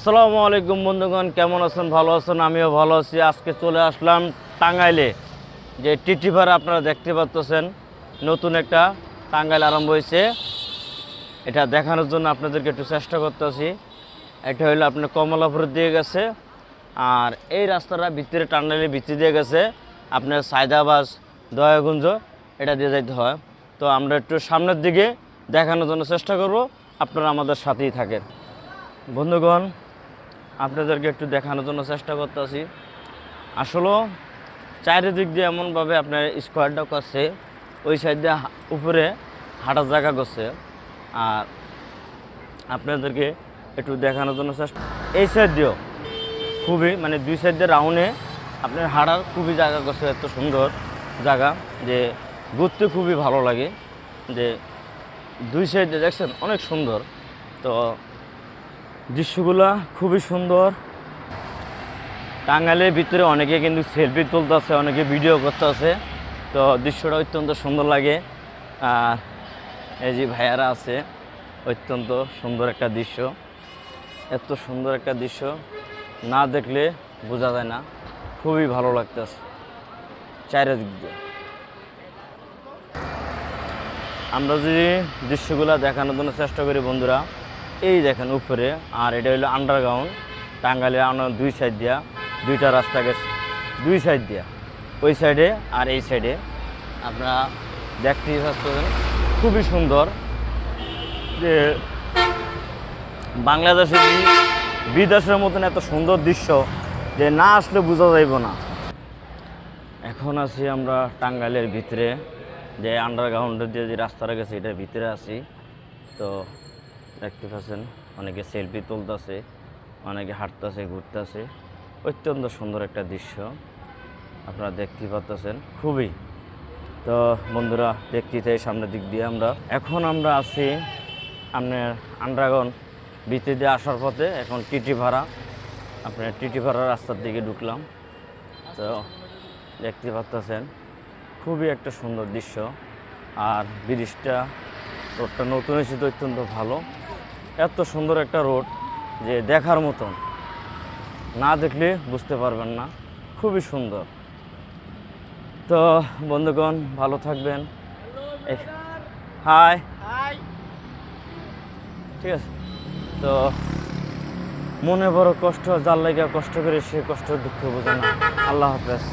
আসসালামু আলাইকুম বন্ধুগণ, কেমন আছেন? ভালো আছেন? আমিও ভালো আছি। আজকে চলে আসলাম টাঙ্গাইলে। যে টিটিভাড়া আপনারা দেখতে পাচ্ছেন, নতুন একটা টাঙ্গাইল আরম্ভ হয়েছে। এটা দেখানোর জন্য আপনাদেরকে একটু চেষ্টা করতেছি। এটা হলো আপনার কমলাপুরের দিয়ে গেছে, আর এই রাস্তাটা ভিতরে টাঙ্গাইলের ভিতরে দিয়ে গেছে আপনার সায়দাবাস দয়াগঞ্জ, এটা দিয়ে যাইতে হয়। তো আমরা একটু সামনের দিকে দেখানোর জন্য চেষ্টা করব, আপনারা আমাদের সাথেই থাকেন। বন্ধুগণ, আপনাদেরকে একটু দেখানোর জন্য চেষ্টা করতেছি। আসলে চারিদিক দিয়ে এমনভাবে আপনার স্কোয়ারটা করছে, ওই সাইড দিয়ে উপরে হাঁটার জায়গা করছে। আর আপনাদেরকে একটু দেখানোর জন্য চেষ্টা, এই সাইড দিয়েও খুবই মানে দুই সাইড দিয়ে রাউন্ডে আপনার হাঁটার খুবই জায়গা করছে, এত সুন্দর জায়গা যে ঘুরতে খুবই ভালো লাগে। যে দুই সাইডে দেখছেন অনেক সুন্দর, তো দৃশ্যগুলা খুবই সুন্দর। টাঙ্গাইলের ভিতরে অনেকে কিন্তু সেলফি তুলতেছে, অনেকে ভিডিও করতেছে, তো দৃশ্যটা অত্যন্ত সুন্দর লাগে। আর এই যে ভাইয়ারা আছে, অত্যন্ত সুন্দর একটা দৃশ্য। এত সুন্দর একটা দৃশ্য না দেখলে বোঝা যায় না, খুবই ভালো লাগতেছে চারিদিক দিয়ে। আমরা যদি দৃশ্যগুলো দেখানোর জন্য চেষ্টা করি বন্ধুরা, এই দেখেন উপরে, আর এটা হলো আন্ডারগ্রাউন্ড। টাঙ্গাইলের দুই সাইড দিয়া দুইটা রাস্তা গেছে, দুই সাইড দিয়া, ওই সাইডে আর এই সাইডে আপনারা দেখতেই পাচ্ছেন, খুবই সুন্দর। যে বাংলাদেশের বিদেশের মতন এত সুন্দর দৃশ্য যে না আসলে বোঝা যাইব না। এখন আছি আমরা টাঙ্গাইলের ভিতরে, যে আন্ডারগ্রাউন্ডের যে রাস্তাটা গেছে এটার ভিতরে আছি। তো দেখতে পাচ্ছেন অনেকে সেলফি তুলতেছে, অনেকে হাঁটতেছে, ঘুরতেছে। অত্যন্ত সুন্দর একটা দৃশ্য আপনারা দেখতে পাচ্ছেন খুবই। তো বন্ধুরা, দেখতে চাই সামনের দিক দিয়ে এখন আমরা আছি আপনার আন্ডারগ্রাউন্ড ভিতরে দিয়ে আসার পথে। এখন টিটিভাড়া, আপনার টিটিভাড়া রাস্তার দিকে ঢুকলাম। তো দেখতে পাচ্ছেন খুবই একটা সুন্দর দৃশ্য। আর ব্রিজটা, রোডটা নতুন এসে অত্যন্ত ভালো। এত সুন্দর একটা রোড যে দেখার মতন, না দেখলে বুঝতে পারবেন না, খুবই সুন্দর। তো বন্ধুগণ, ভালো থাকবেন। হাই, ঠিক আছে। তো মনে বড় কষ্ট, যার লাগে কষ্ট করে সে কষ্ট দুঃখ বোঝে না। আল্লাহ হাফেজ।